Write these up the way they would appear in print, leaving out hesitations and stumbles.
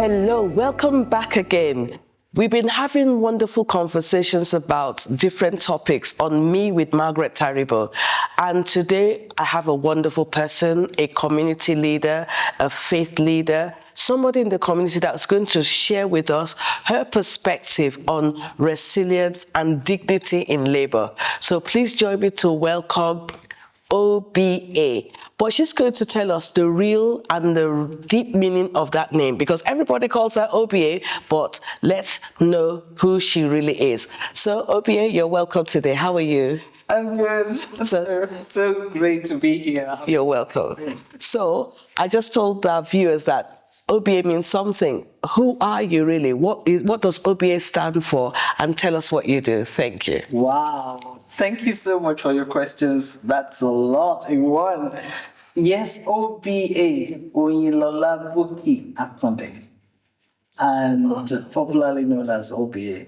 Hello, welcome back again. We've been having wonderful conversations about different topics on Me with Margaret Taribo. And today I have a wonderful person, a community leader, a faith leader, somebody in the community that's going to share with us her perspective on resilience and dignity in labor. So please join me to welcome OBA. But she's going to tell us the real and the deep meaning of that name, because everybody calls her OBA, but let's know who she really is. So OBA, you're welcome today. How are you? I'm good. So great to be here. You're welcome. So I just told our viewers that OBA means something. Who are you really? What does OBA stand for? And tell us what you do. Thank you. Wow. Thank you so much for your questions. That's a lot in one. Yes, OBA, Oyinlola Bukky Akande, and popularly known as OBA.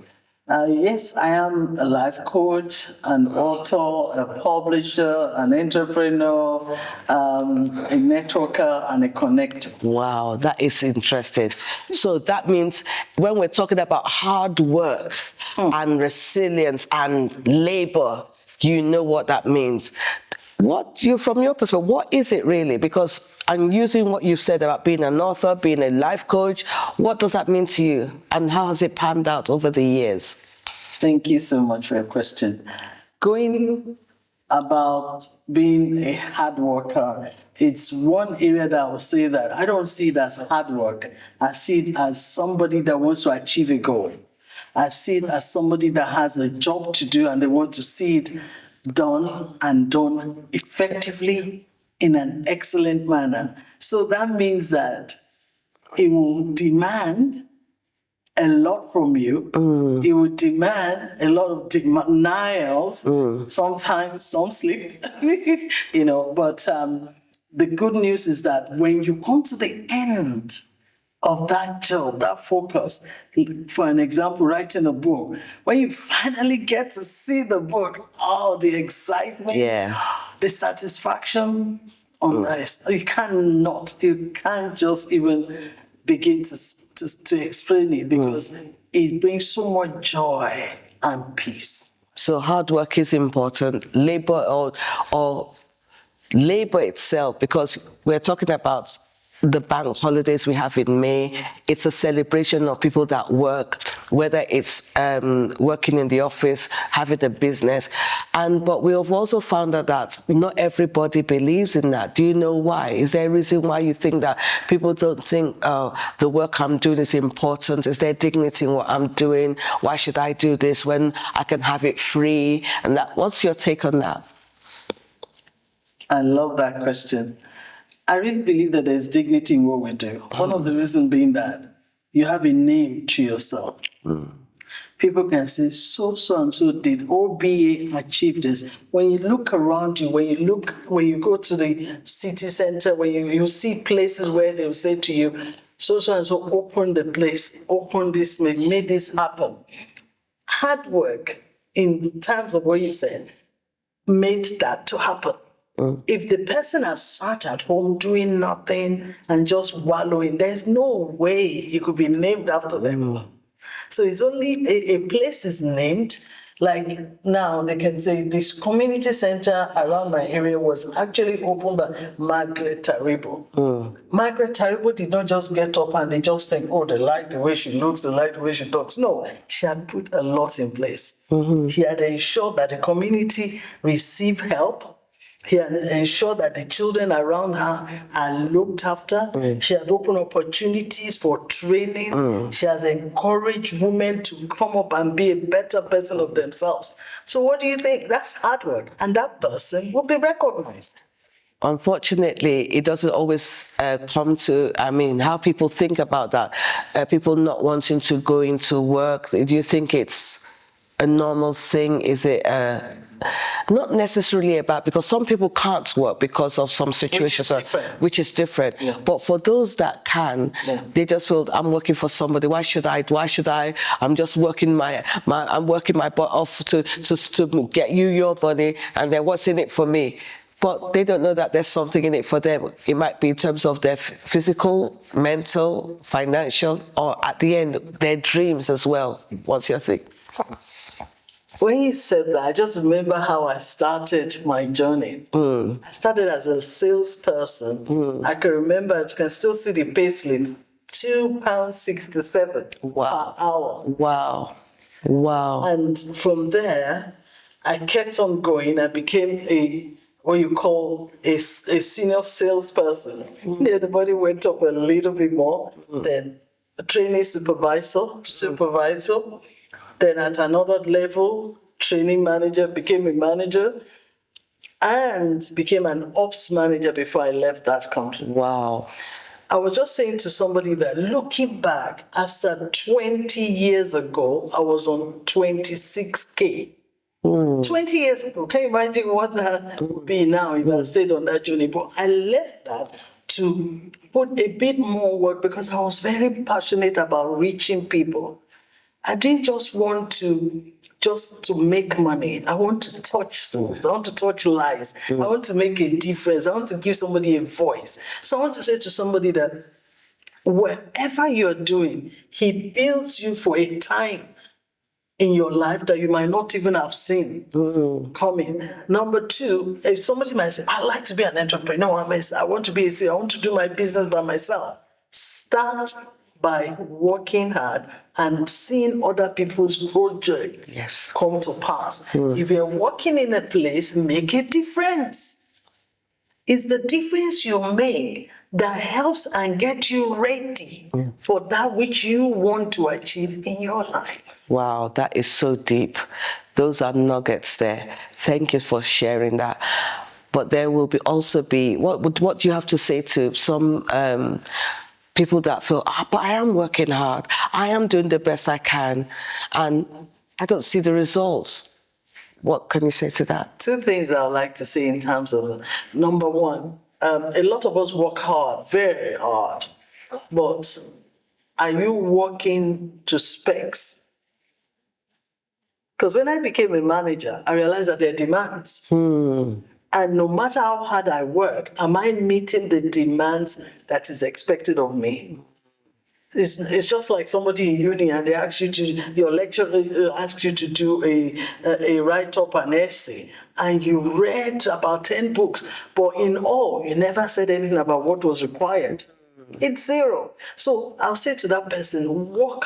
Yes, I am a life coach, an author, a publisher, an entrepreneur, a networker, and a connector. Wow, that is interesting. So that means when we're talking about hard work and resilience and labor, you know what that means. From your perspective, what is it really? Because I'm using what you've said about being an author, being a life coach. What does that mean to you? And how has it panned out over the years? Thank you so much for your question. Going about being a hard worker, it's one area that I would say that I don't see it as hard work. I see it as somebody that wants to achieve a goal. I see it as somebody that has a job to do and they want to see it done and done effectively in an excellent manner. So that means that it will demand a lot from you. It will demand a lot of denials, sometimes some sleep, but the good news is that when you come to the end of that job, that focus, for an example, writing a book, when you finally get to see the book, the excitement, the satisfaction, you can't just even begin to explain it, because it brings so much joy and peace. So hard work is important, labor or labor itself, because we're talking about the bank holidays we have in May. It's a celebration of people that work, whether it's working in the office, having a business. But we have also found out that not everybody believes in that. Do you know why? Is there a reason why you think that people don't think the work I'm doing is important? Is there dignity in what I'm doing? Why should I do this when I can have it free? And what's your take on that? I love that question. I really believe that there's dignity in what we do. One of the reasons being that you have a name to yourself. People can say, so and so did OBA achieve this. When you look around you, when you go to the city center, when you see places where they will say to you, so and so opened the place, opened this, made this happen. Hard work, in terms of what you said, made that to happen. If the person has sat at home doing nothing and just wallowing, there's no way it could be named after them. So it's only a place is named. Like now, they can say this community center around my area was actually opened by Margaret Taribo. Margaret Taribo did not just get up and they just think, they like the way she looks, they like the way she talks. No, she had put a lot in place. She had ensured that the community received help. She had ensured that the children around her are looked after. She had opened opportunities for training. She has encouraged women to come up and be a better person of themselves. So what do you think? That's hard work. And that person will be recognized. Unfortunately, it doesn't always come to, how people think about that. People not wanting to go into work. Do you think it's a normal thing? Is it not necessarily about, because some people can't work because of some situations, which is different. But for those that can, they just feel, I'm working for somebody. Why should I? I'm just working I'm working my butt off to get you your money, and then what's in it for me? but they don't know that there's something in it for them. It might be in terms of their physical, mental, financial, or at the end, their dreams as well. What's your thing? When you said that, I just remember how I started my journey. I started as a salesperson. I can remember, I can still see the payslip, £2.67 per hour. Wow. Wow. And from there, I kept on going. I became what you call a senior salesperson. Everybody went up a little bit more. Then a trainee supervisor. Then at another level, training manager, became a manager, and became an ops manager before I left that country. Wow. I was just saying to somebody that looking back, after 20 years ago, I was on 26K. 20 years ago. Can you imagine what that would be now if I stayed on that journey? But I left that to put a bit more work because I was very passionate about reaching people. I didn't just want to make money. I want to touch souls. I want to touch lives. I want to make a difference. I want to give somebody a voice. So I want to say to somebody that wherever you're doing, he builds you for a time in your life that you might not even have seen coming. Number two, if somebody might say, I like to be an entrepreneur, I want to do my business by myself. Start by working hard and seeing other people's projects come to pass. If you're working in a place, make a difference. It's the difference you make that helps and gets you ready for that which you want to achieve in your life. Wow, that is so deep. Those are nuggets there. Thank you for sharing that. But there will also be, what do you have to say to some people that feel, but I am working hard, I am doing the best I can, and I don't see the results? What can you say to that? Two things I would like to say in terms of, number one, a lot of us work hard, very hard, but are you working to specs? Because when I became a manager, I realized that there are demands. And no matter how hard I work, am I meeting the demands that is expected of me? It's just like somebody in uni and they ask you to, your lecturer asks you to do a write-up, an essay, and you read about 10 books, but in all, you never said anything about what was required. It's zero. So I'll say to that person, work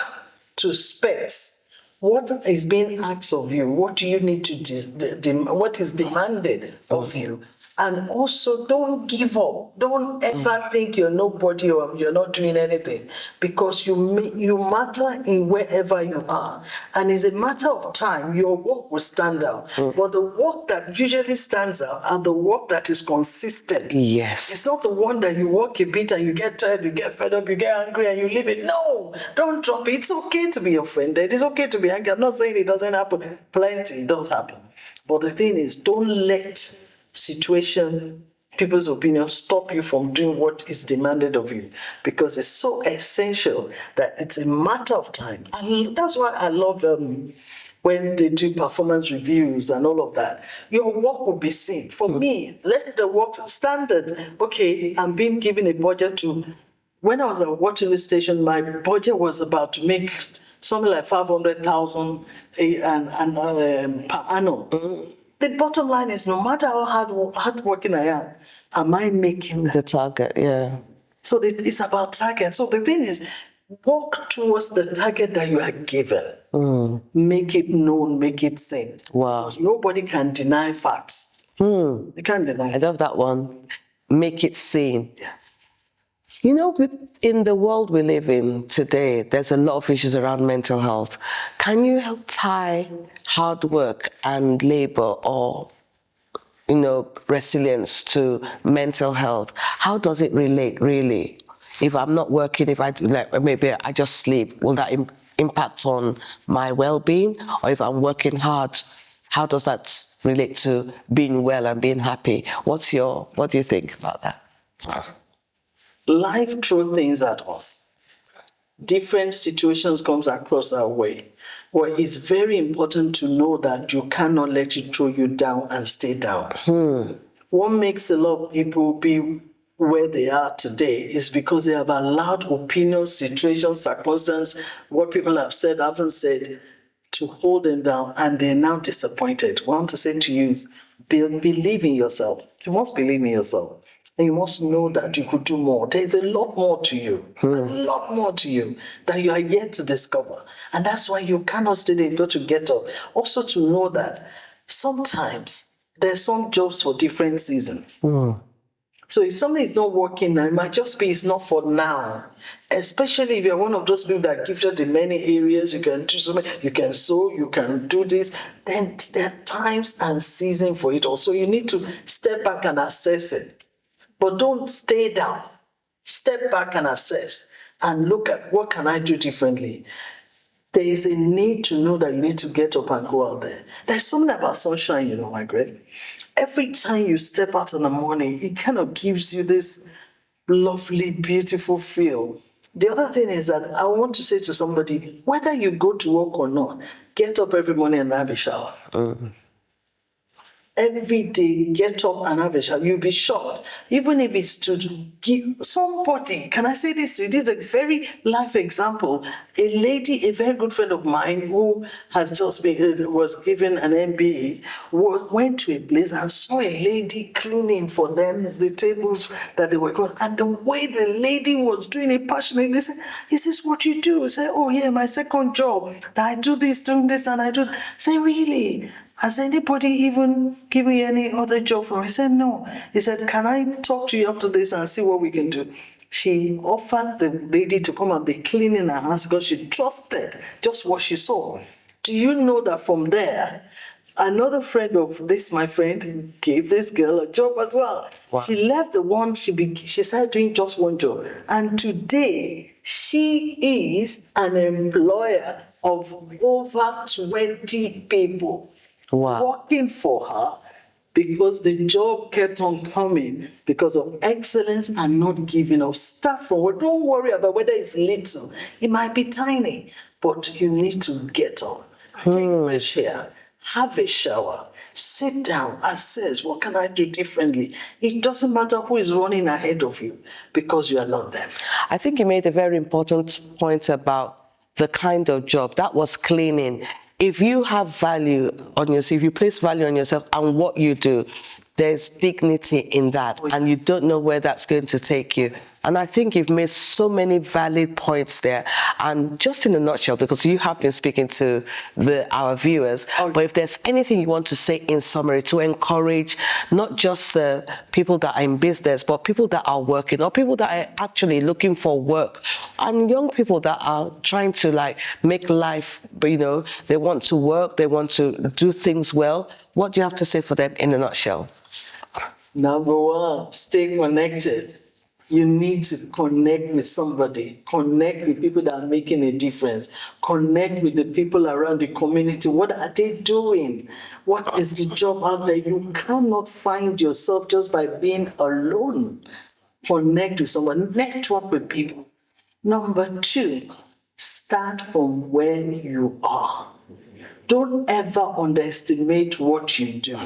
to specs. What is being asked of you? What do you need to what is demanded of you? And also, don't give up. Don't ever think you're nobody or you're not doing anything, because you matter in wherever you are. And it's a matter of time, your work will stand out. But the work that usually stands out are the work that is consistent. Yes. It's not the one that you work a bit and you get tired, you get fed up, you get angry and you leave it. No, don't drop it. It's okay to be offended. It's okay to be angry. I'm not saying it doesn't happen. Plenty, it does happen. But the thing is, don't let situation, people's opinion stop you from doing what is demanded of you, because it's so essential that it's a matter of time. And that's why I love when they do performance reviews and all of that. Your work will be seen. For me, let the work standard. Okay, I'm being given a budget to. When I was at Waterloo Station, my budget was about to make something like 500,000 per annum. The bottom line is, no matter how hard working I am I making the target? Yeah. So it's about target. So the thing is, work towards the target that you are given. Make it known, make it seen. Wow. Because nobody can deny facts. You can't deny. I love that one. Make it seen. Yeah. You know, in the world we live in today, there's a lot of issues around mental health. Can you help tie hard work and labor or, resilience to mental health? How does it relate, really? If I'm not working, maybe I just sleep, will that impact on my well-being? Or if I'm working hard, how does that relate to being well and being happy? What do you think about that? Life throws things at us. Different situations comes across our way. Well, it's very important to know that you cannot let it throw you down and stay down. What makes a lot of people be where they are today is because they have allowed opinions, situations, circumstances, what people have said, haven't said, to hold them down, and they're now disappointed. What I want to say to you is believe in yourself. You must believe in yourself. And you must know that you could do more. There's a lot more to you. A lot more to you that you are yet to discover. And that's why you cannot stay there. You've got to get up. Also to know that sometimes there's some jobs for different seasons. So if something is not working now, it might just be it's not for now. Especially if you're one of those people that are gifted in many areas, you can do something, you can sew, you can do this, then there are times and seasons for it also. You need to step back and assess it. But don't stay down. Step back and assess and look at what can I do differently. There is a need to know that you need to get up and go out there. There's something about sunshine, you know, Margaret. Every time you step out in the morning, it kind of gives you this lovely, beautiful feel. The other thing is that I want to say to somebody, whether you go to work or not, get up every morning and have a shower. Every day, get up and have a shower. You'll be shocked. Even if it's to give somebody, can I say this to you? This is a very life example. A lady, a very good friend of mine who has just been, was given an MBA, went to a place and saw a lady cleaning for them the tables that they were going. And the way the lady was doing it passionately, said, is this what you do? I said, oh yeah, my second job. I do this, doing this, and I do. I said, really? Has anybody even given you any other job for me? I said, no. He said, can I talk to you after this and see what we can do? She offered the lady to come and be cleaning her house because she trusted just what she saw. Do you know that from there, another friend of this, my friend, gave this girl a job as well. Wow. She left the one, she started doing just one job. And today, she is an employer of over 20 people. Wow. Working for her because the job kept on coming because of excellence and not giving up. Start forward. Don't worry about whether it's little. It might be tiny, but you need to get up. Take fresh air. Have a shower. Sit down. Assess, what can I do differently? It doesn't matter who is running ahead of you because you are not them. I think you made a very important point about the kind of job. That was cleaning. If you have value on yourself, if you place value on yourself and what you do, there's dignity in that, and you don't know where that's going to take you. And I think you've made so many valid points there. And just in a nutshell, because you have been speaking to our viewers, but if there's anything you want to say in summary to encourage not just the people that are in business, but people that are working or people that are actually looking for work, and young people that are trying to make life, but they want to work, they want to do things well. What do you have to say for them in a nutshell? Number one, stay connected. You need to connect with somebody. Connect with people that are making a difference. Connect with the people around the community. What are they doing? What is the job out there? You cannot find yourself just by being alone. Connect with someone. Network with people. Number two, start from where you are. Don't ever underestimate what you do.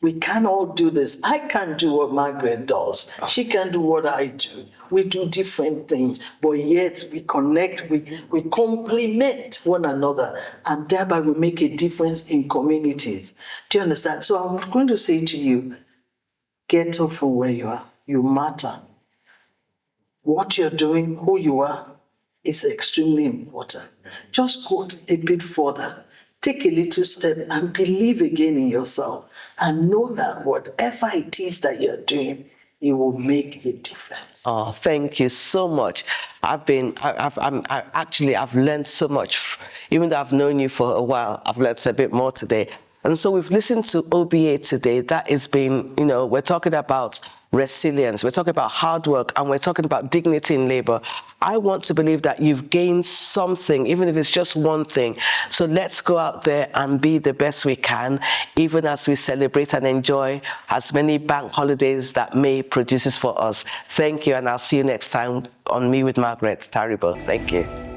We can all do this. I can't do what Margaret does. She can do what I do. We do different things, but yet we connect, we complement one another, and thereby we make a difference in communities. Do you understand? So I'm going to say to you, get up from where you are. You matter. What you're doing, who you are, is extremely important. Just go a bit further. Take a little step and believe again in yourself. And know that whatever it is that you're doing, it will make a difference. Oh, thank you so much. I've learned so much. Even though I've known you for a while, I've learned a bit more today. And so we've listened to OBA today. That has been, we're talking about resilience, we're talking about hard work, and we're talking about dignity in labor. I want to believe that you've gained something, even if it's just one thing. So let's go out there and be the best we can, even as we celebrate and enjoy as many bank holidays that May produces for us. Thank you, and I'll see you next time on Me with Margaret Taribo. Thank you.